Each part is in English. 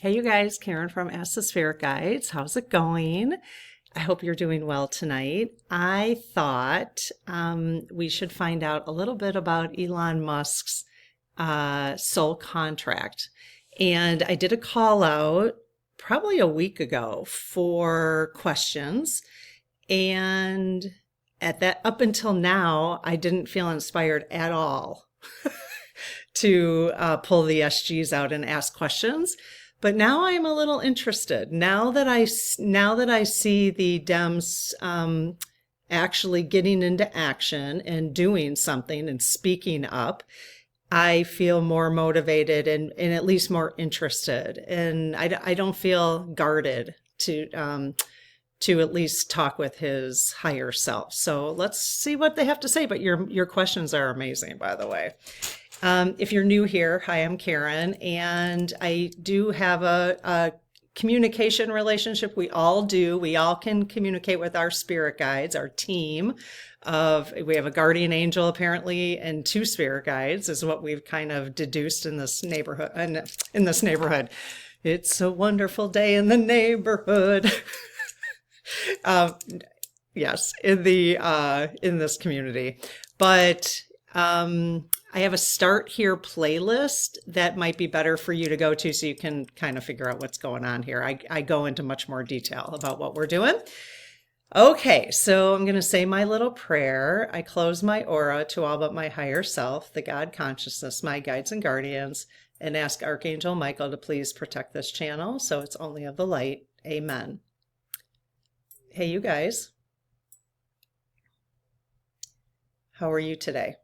Hey, you guys, Karen from Ask the Spirit Guides. How's it going? I hope you're doing well tonight. I thought we should find out a little bit about Elon Musk's soul contract. And I did a call out probably a week ago for questions. And up until now, I didn't feel inspired at all to pull the SGs out and ask questions. But now I'm a little interested. Now that I see the Dems actually getting into action and doing something and speaking up, I feel more motivated and at least more interested. And I don't feel guarded to at least talk with his higher self. So let's see what they have to say. But your questions are amazing, by the way. If you're new here, hi, I'm Karen, and I do have a communication relationship. We all do. We all can communicate with our spirit guides, our team we have a guardian angel apparently, and 2 spirit guides is what we've kind of deduced in this neighborhood. In this neighborhood, it's a wonderful day in the neighborhood. Yes, in this community, but I have a start here playlist that might be better for you to go to so you can kind of figure out what's going on here. I go into much more detail about what we're doing. Okay, so I'm going to say my little prayer. I close my aura to all but my higher self, the God consciousness, my guides and guardians, and ask Archangel Michael to please protect this channel so it's only of the light. Amen. Hey, you guys. How are you today?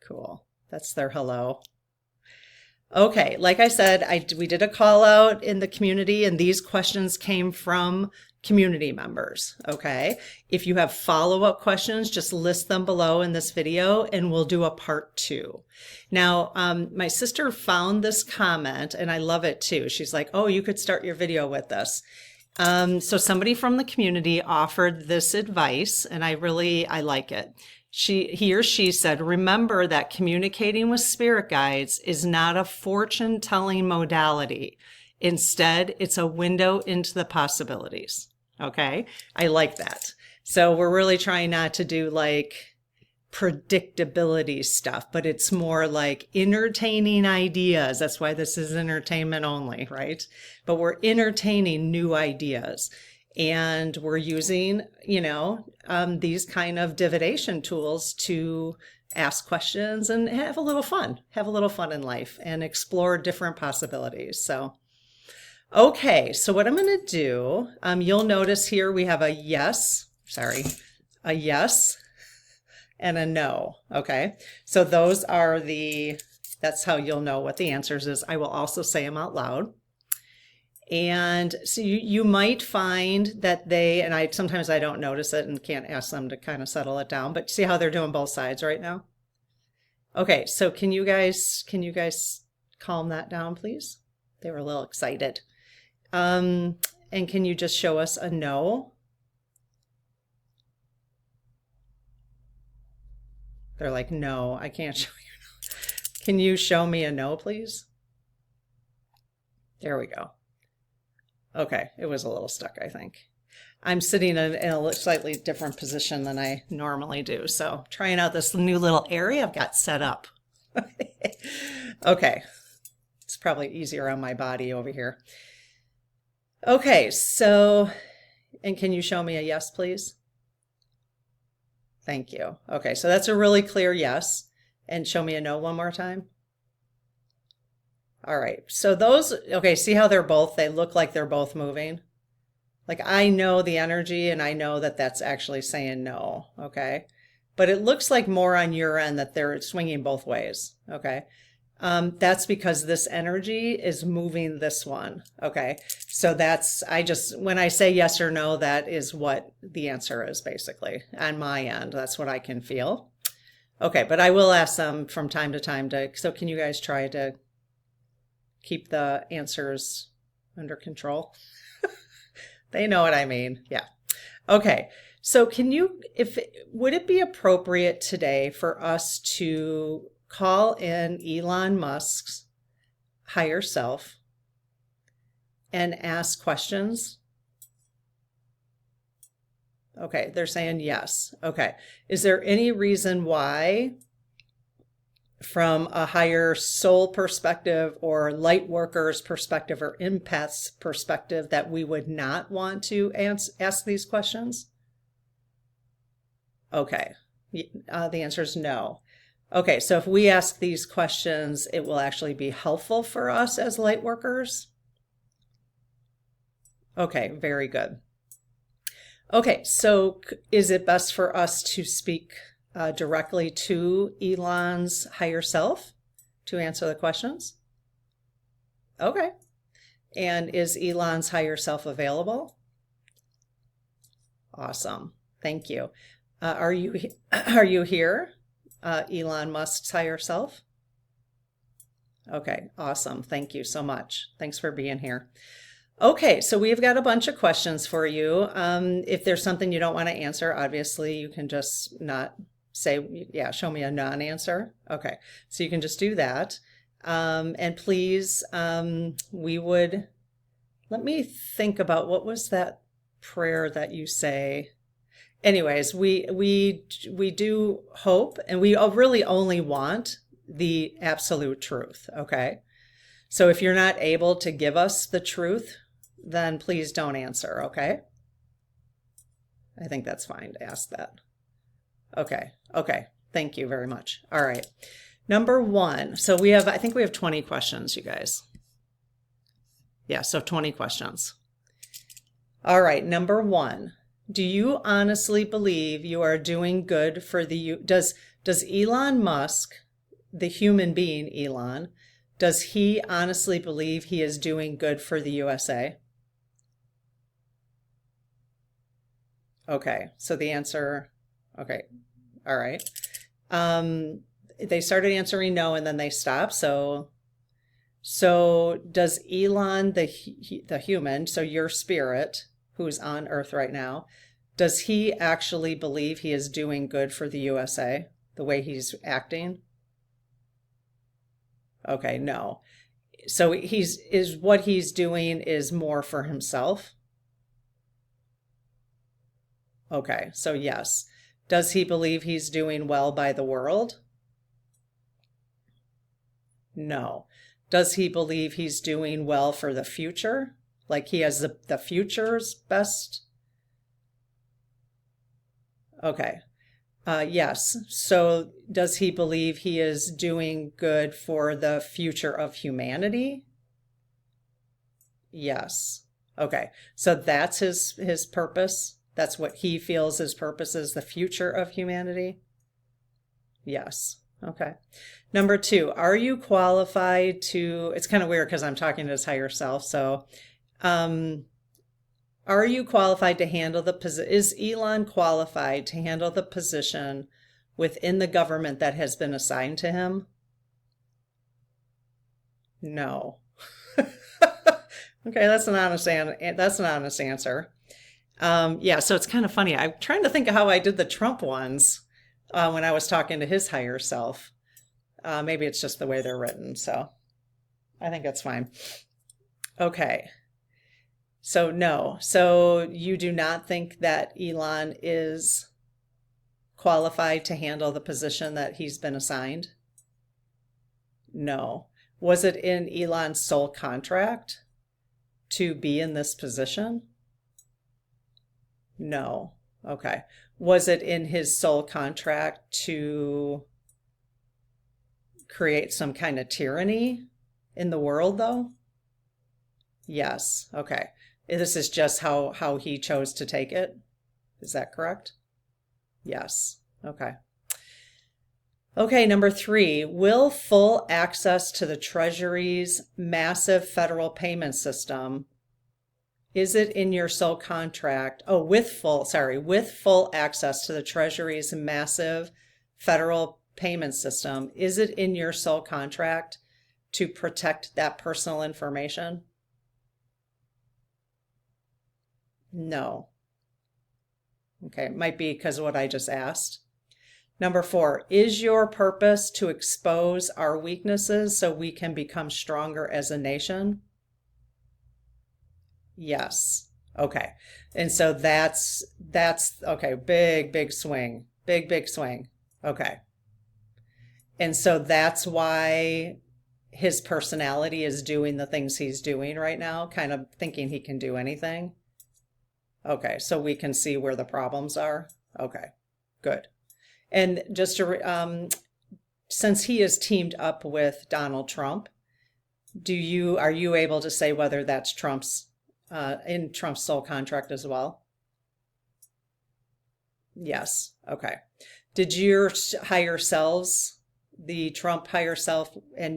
Cool. That's their hello. Okay, like I said, we did a call out in the community, and these questions came from community members. Okay, if you have follow-up questions, just list them below in this video, and we'll do a part 2. Now, my sister found this comment, and I love it too. She's like, "Oh, you could start your video with this." So somebody from the community offered this advice, and I like it. He or she said, remember that communicating with spirit guides is not a fortune-telling modality. Instead, it's a window into the possibilities. Okay? I like that. So we're really trying not to do like predictability stuff, but it's more like entertaining ideas. That's why this is entertainment only, right? But we're entertaining new ideas. And we're using, these kind of divination tools to ask questions and have a little fun in life and explore different possibilities. So, okay, so what I'm going to do, you'll notice here we have a yes and a no. Okay, so those are that's how you'll know what the answers is. I will also say them out loud. And so you might find that sometimes I don't notice it and can't ask them to kind of settle it down, but see how they're doing both sides right now? Okay, so can you guys calm that down, please? They were a little excited. And can you just show us a no? They're like, no, I can't show you. Can you show me a no, please? There we go. Okay, it was a little stuck, I think. I'm sitting in a slightly different position than I normally do, so trying out this new little area I've got set up. Okay, it's probably easier on my body over here. Okay, so, and can you show me a yes, please? Thank you. Okay, so that's a really clear yes. And show me a no one more time. All right, so see how they look like they're both moving? Like I know the energy and I know that that's actually saying no, okay? But it looks like more on your end that they're swinging both ways, okay? That's because this energy is moving this one, okay? So when I say yes or no, that is what the answer is basically on my end. That's what I can feel. Okay, but I will ask them from time to time so can you guys try to keep the answers under control? They know what I mean. Yeah. Okay. So would it be appropriate today for us to call in Elon Musk's higher self and ask questions? Okay, they're saying yes. Okay. Is there any reason why, from a higher soul perspective or light workers perspective or empaths perspective, that we would not want to ask these questions? Okay. The answer is no. Okay, so if we ask these questions, it will actually be helpful for us as light workers? Okay, very good. Okay, so is it best for us to speak directly to Elon's higher self to answer the questions? Okay. And is Elon's higher self available? Awesome. Thank you. Are you here, Elon Musk's higher self? Okay, awesome. Thank you so much. Thanks for being here. Okay, so we've got a bunch of questions for you. If there's something you don't want to answer, obviously you can just not say, yeah, show me a non-answer. Okay, so you can just do that. And please, let me think about, what was that prayer that you say? Anyways, we do hope, and we really only want the absolute truth, okay? So if you're not able to give us the truth, then please don't answer, okay? I think that's fine to ask that. Okay, thank you very much. All right, number 1. So I think we have 20 questions, you guys. Yeah, so 20 questions. All right, number 1. Do you honestly believe you are doing good for does Elon Musk, the human being Elon, does he honestly believe he is doing good for the USA? Okay, so the answer, okay, all right. They started answering no, and then they stopped. So does Elon, the human, so your spirit, who's on Earth right now, does he actually believe he is doing good for the USA, the way he's acting? Okay, no. So what he's doing is more for himself? Okay, so yes. Does he believe he's doing well by the world? No. Does he believe he's doing well for the future? Like he has the future's best? Okay. Yes. So does he believe he is doing good for the future of humanity? Yes. Okay. So that's his purpose. That's what he feels his purpose is, the future of humanity? Yes. Okay. Number 2, are you qualified to, it's kind of weird because I'm talking to his higher self. So, are you qualified to handle the position? Is Elon qualified to handle the position within the government that has been assigned to him? No. Okay, that's an honest answer. Yeah, so it's kind of funny. I'm trying to think of how I did the Trump ones when I was talking to his higher self. Maybe it's just the way they're written, so I think that's fine. Okay. So no. So you do not think that Elon is qualified to handle the position that he's been assigned? No. Was it in Elon's soul contract to be in this position? No. Okay. Was it in his soul contract to create some kind of tyranny in the world, though? Yes. Okay. This is just how he chose to take it. Is that correct? Yes. Okay. Okay, number 3, will full access to the Treasury's massive federal payment system, is it in your soul contract? Oh, with full access to the Treasury's massive federal payment system, is it in your soul contract to protect that personal information? No. Okay, it might be because of what I just asked. Number 4, is your purpose to expose our weaknesses so we can become stronger as a nation? Yes. Okay. And so that's okay, big swing. Big swing. Okay. And so that's why his personality is doing the things he's doing right now, kind of thinking he can do anything. Okay, so we can see where the problems are. Okay, good. And just to, since he is teamed up with Donald Trump, are you able to say whether that's in Trump's soul contract as well? Yes. Okay. Did your higher selves, the Trump higher self and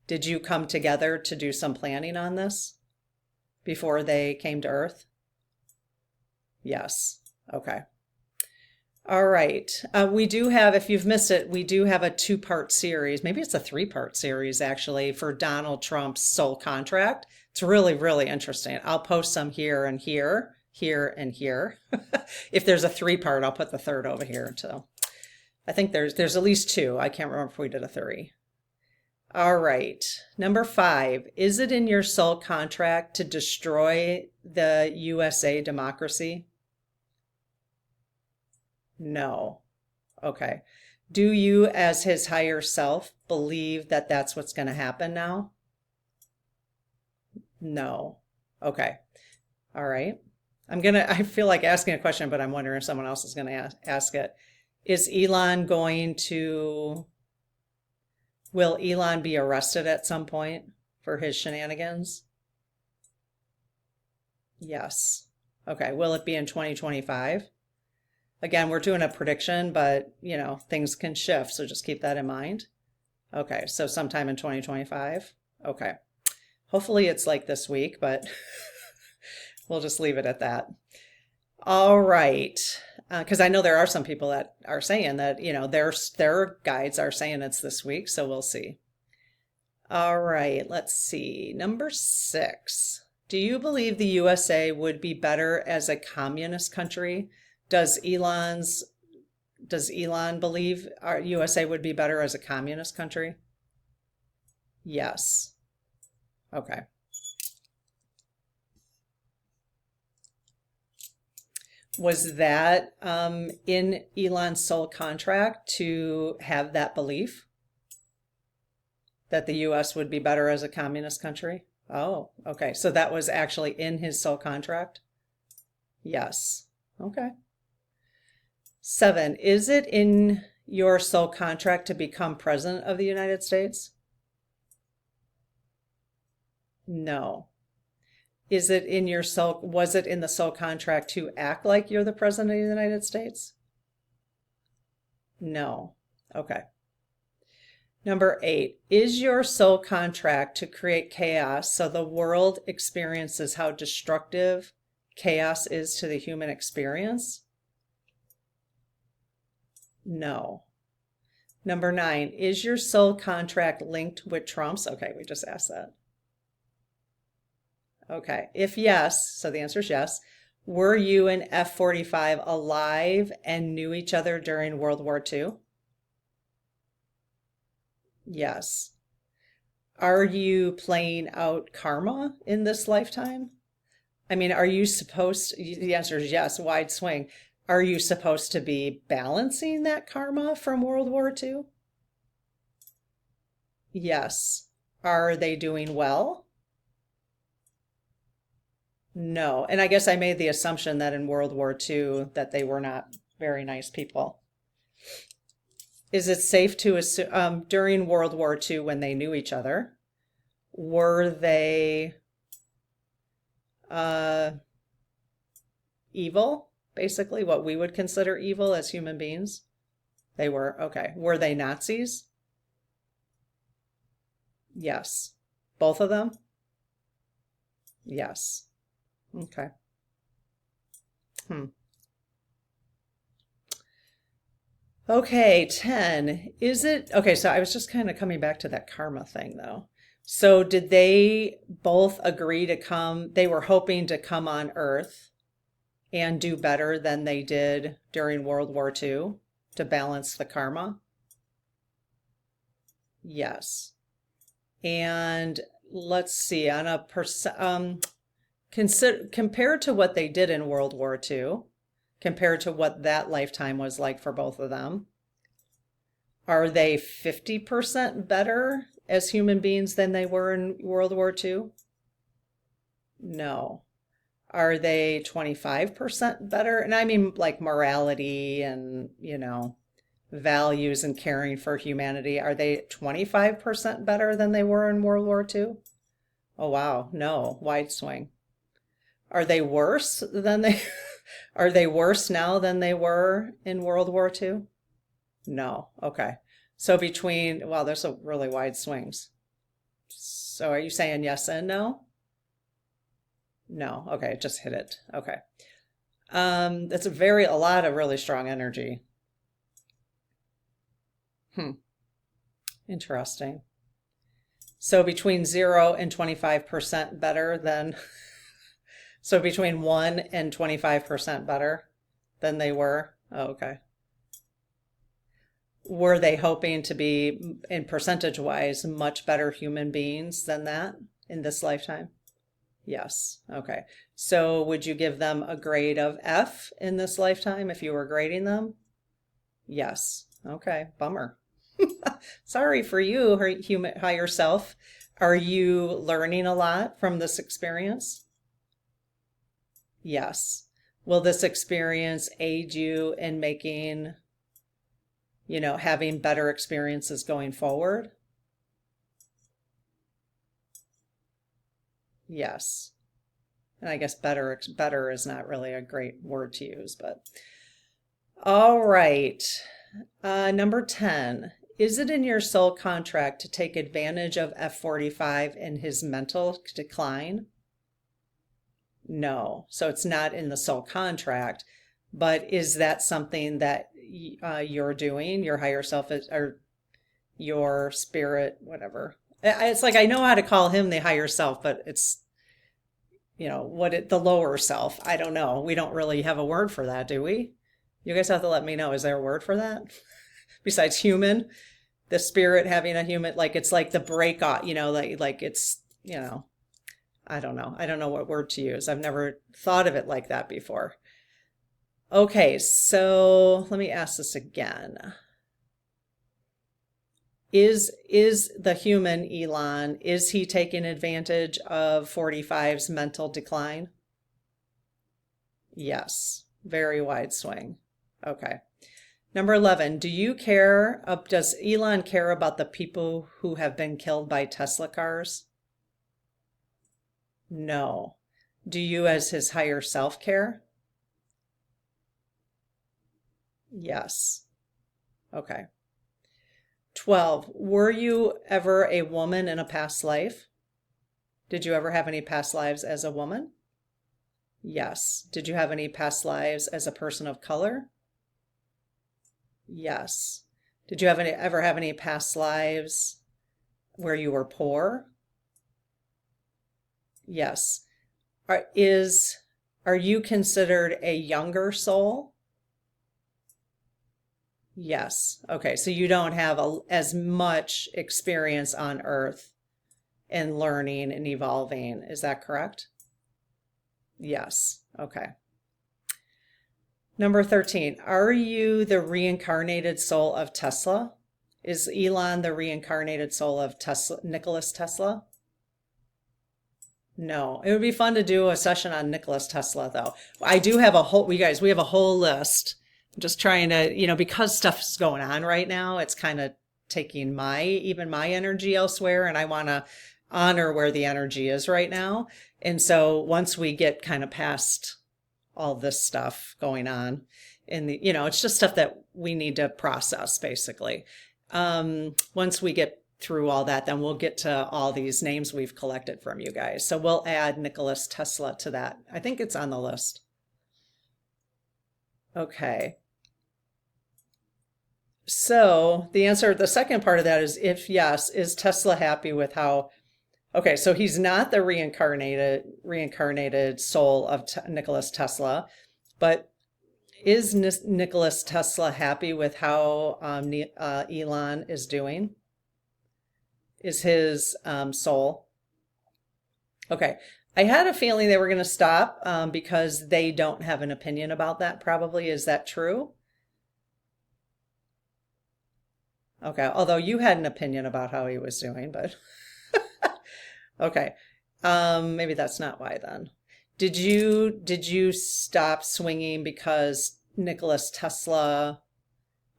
did you come together to do some planning on this before they came to Earth? Yes. Okay. All right. We do have, if you've missed it, we do have a 2-part series. Maybe it's a 3-part series actually for Donald Trump's soul contract. It's really interesting. I'll post some here and here and here. If there's a 3-part, I'll put the 3rd over here. So I think there's at least 2. I can't remember if we did a 3. All right. Number 5, is it in your soul contract to destroy the USA democracy? No. Okay. Do you, as his higher self, believe that that's what's going to happen now? No. Okay. All right. I feel like asking a question, but I'm wondering if someone else is going to ask it. Will Elon be arrested at some point for his shenanigans? Yes. Okay. Will it be in 2025? Again, we're doing a prediction, but things can shift, so just keep that in mind. Okay, so sometime in 2025. Okay. Hopefully it's like this week, but we'll just leave it at that. All right. Because I know there are some people that are saying that, their guides are saying it's this week, so we'll see. All right, let's see. Number 6. Do you believe the USA would be better as a communist country? Does Elon believe our USA would be better as a communist country? Yes. Okay. Was that in Elon's soul contract to have that belief that the US would be better as a communist country? Oh, okay. So that was actually in his soul contract? Yes. Okay. 7, is it in your soul contract to become president of the United States? No. Was it in the soul contract to act like you're the president of the United States? No. Okay. Number 8, is your soul contract to create chaos so the world experiences how destructive chaos is to the human experience? No. Number 9, is your soul contract linked with Trump's? Okay, we just asked that. Okay, if yes, so the answer is yes. Were you and F-45 alive and knew each other during World War II? Yes. Are you playing out karma in this lifetime? I mean, the answer is yes, wide swing. Are you supposed to be balancing that karma from World War II? Yes. Are they doing well? No. And I guess I made the assumption that in World War II that they were not very nice people. Is it safe to assume during World War II when they knew each other, were they evil? Basically, what we would consider evil as human beings? They were. Okay. Were they Nazis? Yes. Both of them? Yes. Okay. Okay, 10. Okay, so I was just kind of coming back to that karma thing though. So did they both agree they were hoping to come on Earth and do better than they did during World War II to balance the karma? Yes. And let's see, on a compared to what they did in World War II, compared to what that lifetime was like for both of them, are they 50% better as human beings than they were in World War II? No. Are they 25% better? And I mean like morality and, values and caring for humanity. Are they 25% better than they were in World War II? Oh, wow. No, wide swing. Are they worse than are they worse now than they were in World War II? No. Okay. So wow, there's a really wide swings. So are you saying yes and no? No. Okay. Just hit it. Okay. That's a lot of really strong energy. Interesting. So between 0 and 25% better than, so between 1 and 25% better than they were. Oh, okay. Were they hoping to be, in percentage wise, much better human beings than that in this lifetime? Yes. Okay. So would you give them a grade of F in this lifetime if you were grading them? Yes. Okay. Bummer. Sorry for you, higher self. Are you learning a lot from this experience? Yes. Will this experience aid you in making, having better experiences going forward? Yes. And I guess better is not really a great word to use, but all right. Number 10. Is it in your soul contract to take advantage of F45 in his mental decline? No. So it's not in the soul contract, but is that something that you're doing, your higher self is, or your spirit, whatever? It's like I know how to call him the higher self, but it's, the lower self. I don't know. We don't really have a word for that, do we? You guys have to let me know. Is there a word for that? Besides human, the spirit having a human, like it's like the break off, like it's, I don't know. I don't know what word to use. I've never thought of it like that before. Okay, so let me ask this again. Is the human Elon, is he taking advantage of 45's mental decline? Yes, very wide swing. Okay. Number 11, does Elon care about the people who have been killed by Tesla cars? No. Do you as his higher self care? Yes. Okay. 12, were you ever a woman in a past life? Did you ever have any past lives as a woman? Yes. Did you have any past lives as a person of color? Yes. Did you ever have any past lives where you were poor? Yes. Are you considered a younger soul? Yes. Okay. So you don't have as much experience on Earth in learning and evolving. Is that correct? Yes. Okay. Number 13, are you the reincarnated soul of Tesla? Is Elon the reincarnated soul of Nikola Tesla? No. It would be fun to do a session on Nikola Tesla, though. I do have we have a whole list. I'm just trying to, because stuff's going on right now, it's kind of taking even my energy elsewhere, and I want to honor where the energy is right now. And so once we get kind of past all this stuff going on it's just stuff that we need to process, basically. Once we get through all that, then we'll get to all these names we've collected from you guys. So we'll add Nikola Tesla to that. I think it's on the list. Okay. So the second part of that is, if yes, is Tesla happy with how, okay, so he's not the reincarnated soul of Nikola Tesla, but Is Nicholas Tesla happy with how Elon is doing? Is his soul? Okay. I had a feeling they were going to stop because they don't have an opinion about that, probably. Is that true? Okay. Although you had an opinion about how he was doing, but okay. Maybe that's not why then. Did you stop swinging because Nicholas Tesla?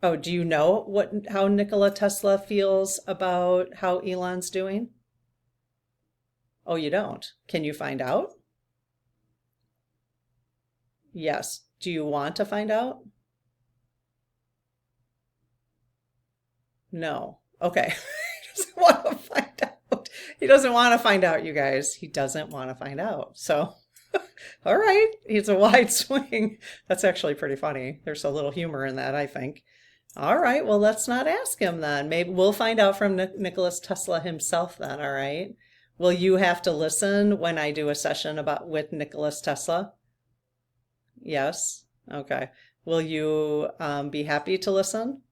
Oh, do you know how Nikola Tesla feels about how Elon's doing? Oh, you don't. Can you find out? Yes. Do you want to find out? No. Okay. He doesn't want to find out. He doesn't want to find out, you guys. He doesn't want to find out. So, all right. He's a wide swing. That's actually pretty funny. There's a little humor in that, I think. All right. Well, let's not ask him then. Maybe we'll find out from Nicholas Tesla himself then. All right. Will you have to listen when I do a session about with Nicholas Tesla? Yes. Okay. Will you be happy to listen?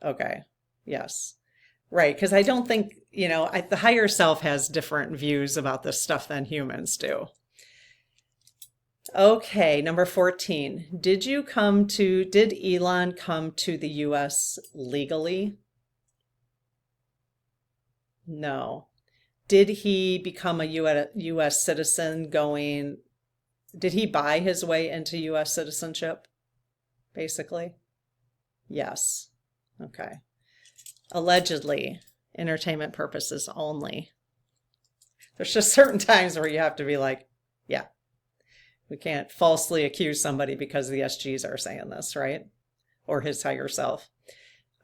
Okay. Yes. Right. Because I don't think, the higher self has different views about this stuff than humans do. Okay. Number 14. Did Elon come to the US legally? No. Did he become a US citizen did he buy his way into US citizenship, basically? Yes. Okay. Allegedly, entertainment purposes only. There's just certain times where you have to be like, yeah, we can't falsely accuse somebody because the SGs are saying this, right? Or his higher self.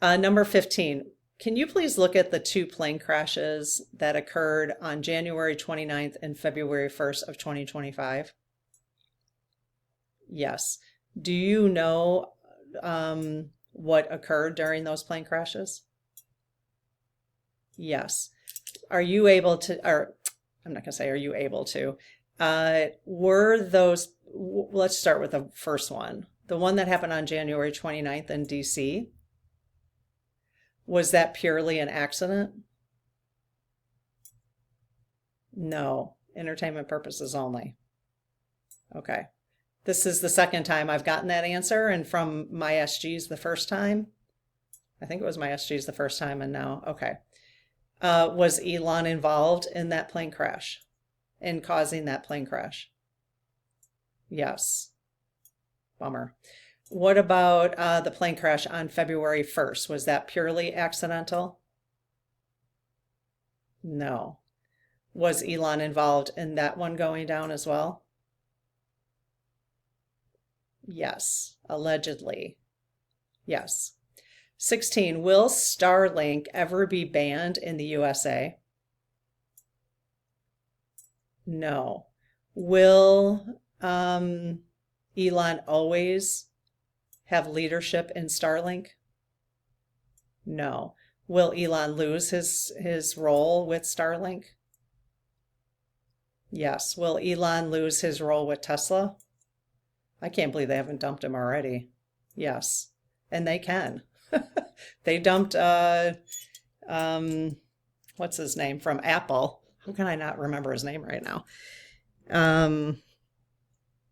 Number 15. Can you please look at the two plane crashes that occurred on January 29th and February 1st of 2025? Yes. Do you know what occurred during those plane crashes? Yes. Are you able to, or I'm not going to say are you able to, let's start with the first one. The one that happened on January 29th in DC. Was that purely an accident? No. Entertainment purposes only. Okay. This is the second time I've gotten that answer, and from my SGs the first time. I think it was my SGs the first time, and now, okay. Was Elon involved in that plane crash? In causing that plane crash? Yes. Bummer. What about the plane crash on February 1st? Was that purely accidental? No. Was Elon involved in that one going down as well? Yes. Allegedly. Yes. 16. Will Starlink ever be banned in the USA? No. Will Elon always have leadership in Starlink? No. Will Elon lose his role with Starlink? Yes. Will Elon lose his role with Tesla? I can't believe they haven't dumped him already. Yes. And they can. They dumped what's his name from Apple. How can I not remember his name right now?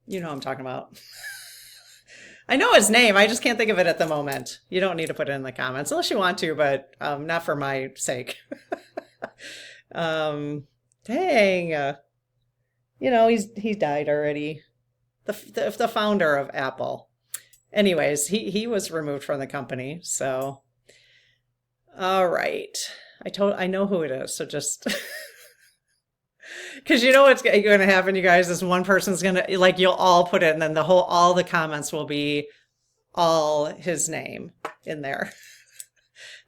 You know what I'm talking about. I know his name. I just can't think of it at the moment. You don't need to put it in the comments unless you want to, but not for my sake. Dang. He died already. The founder of Apple. Anyways, he was removed from the company. So, all right. I know who it is. So just. Because you know what's going to happen, you guys, is one person's going to, like, you'll all put it, and then all the comments will be all his name in there.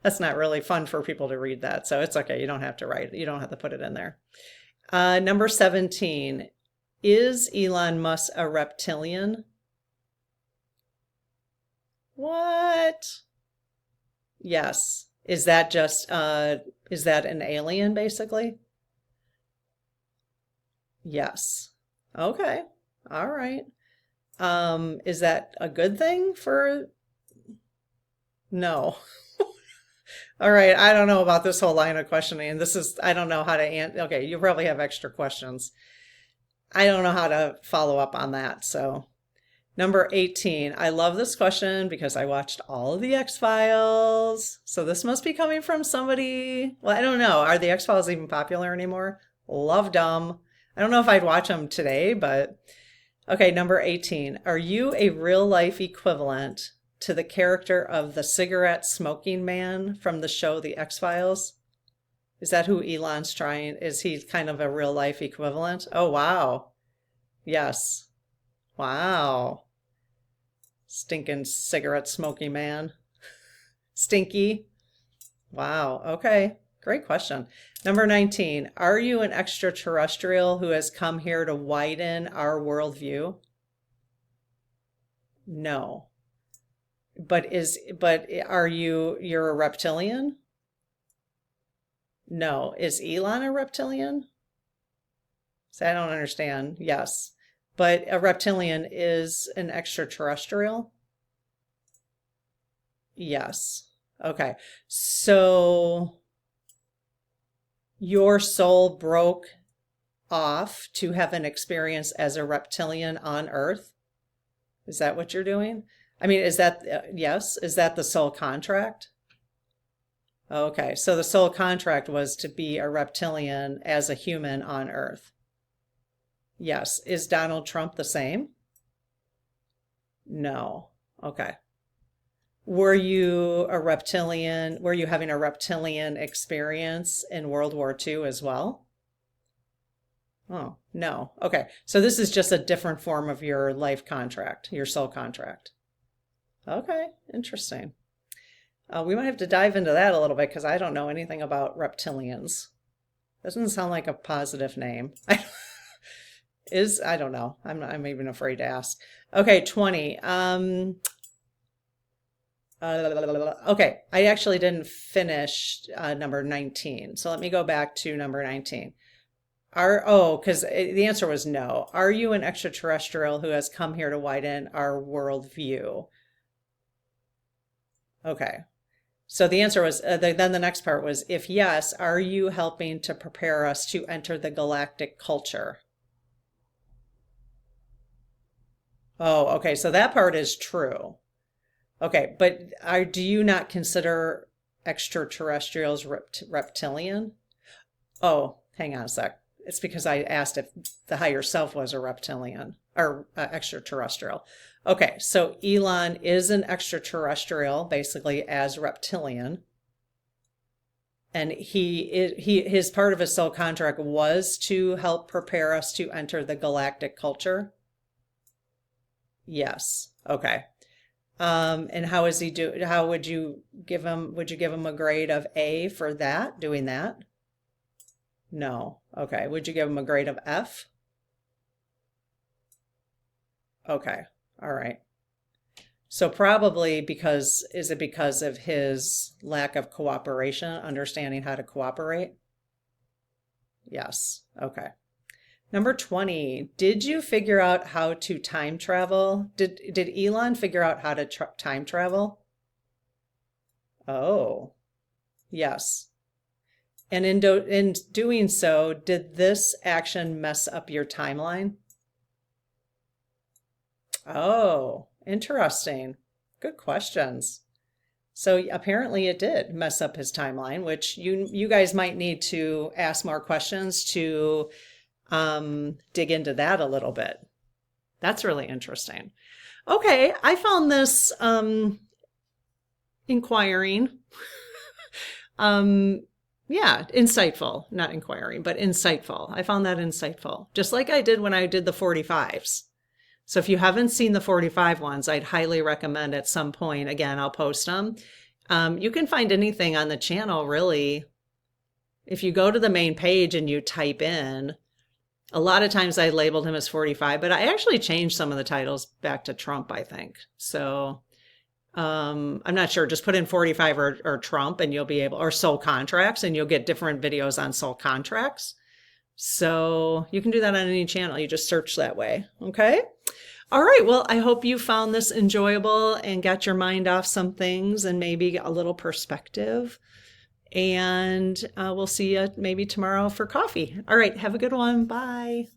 That's not really fun for people to read that. So it's okay. You don't have to write it. You don't have to put it in there. Number 17. Is Elon Musk a reptilian? What? Yes. Is that an alien, basically? Yes. Okay. All right. Is that a good thing for? No. All right, I don't know about this whole line of questioning. This is, I don't know how to answer. Okay, you probably have extra questions. I don't know how to follow up on that. So, number 18. I love this question because I watched all of the X-Files. So this must be coming from somebody. Well, I don't know. Are the X-Files even popular anymore? Loved them. I don't know if I'd watch them today, but okay, number 18. Are you a real life equivalent to the character of the cigarette smoking man from the show The X-Files? Is that who Elon's trying? Is he kind of a real life equivalent? Oh, wow. Yes. Wow. Stinking cigarette smoking man. Stinky. Wow. Okay. Great question. Number 19. Are you an extraterrestrial who has come here to widen our worldview? No. But you're a reptilian? No. Is Elon a reptilian? So I don't understand. Yes. But a reptilian is an extraterrestrial? Yes. Okay. So your soul broke off to have an experience as a reptilian on Earth? Is that what you're doing? I mean, is that, yes, is that the soul contract? Okay, so the soul contract was to be a reptilian as a human on Earth. Yes. Is Donald Trump the same? No. Okay. Were you a reptilian? Were you having a reptilian experience in World War II as well? Oh, no. Okay, so this is just a different form of your life contract, your soul contract. Okay, interesting. We might have to dive into that a little bit because I don't know anything about reptilians. Doesn't sound like a positive name. I don't know. I'm even afraid to ask. Okay, 20. Okay, I actually didn't finish number 19. So let me go back to number 19. Because the answer was no. Are you an extraterrestrial who has come here to widen our worldview? Okay. So the answer was, then the next part was, if yes, are you helping to prepare us to enter the galactic culture? Oh, okay. So that part is true. Okay, but do you not consider extraterrestrials reptilian? Oh, hang on a sec. It's because I asked if the higher self was a reptilian or extraterrestrial. Okay, so Elon is an extraterrestrial, basically as reptilian, and his part of his soul contract was to help prepare us to enter the galactic culture. Yes. Okay. And how is he do? How would you give him? Would you give him a grade of A for that, doing that? No. Okay. Would you give him a grade of F? Okay. All right. So probably is it because of his lack of cooperation, understanding how to cooperate? Yes. Okay. Number 20, did you figure out how to time travel? Did Elon figure out how to time travel? Oh, yes. And in doing so, did this action mess up your timeline? Oh, interesting. Good questions. So apparently it did mess up his timeline, which you guys might need to ask more questions to dig into that a little bit. That's really interesting. Okay, I found this inquiring. Yeah, insightful, not inquiring, but insightful. I found that insightful, just like I did when I did the 45s. So if you haven't seen the 45 ones, I'd highly recommend at some point, again, I'll post them. You can find anything on the channel, really. If you go to the main page and you type in, a lot of times I labeled him as 45, but I actually changed some of the titles back to Trump, I think. So I'm not sure. Just put in 45 or Trump and you'll be able, or soul contracts, and you'll get different videos on soul contracts. So you can do that on any channel. You just search that way. Okay. All right. Well, I hope you found this enjoyable and got your mind off some things and maybe a little perspective. And we'll see you maybe tomorrow for coffee. All right. Have a good one. Bye.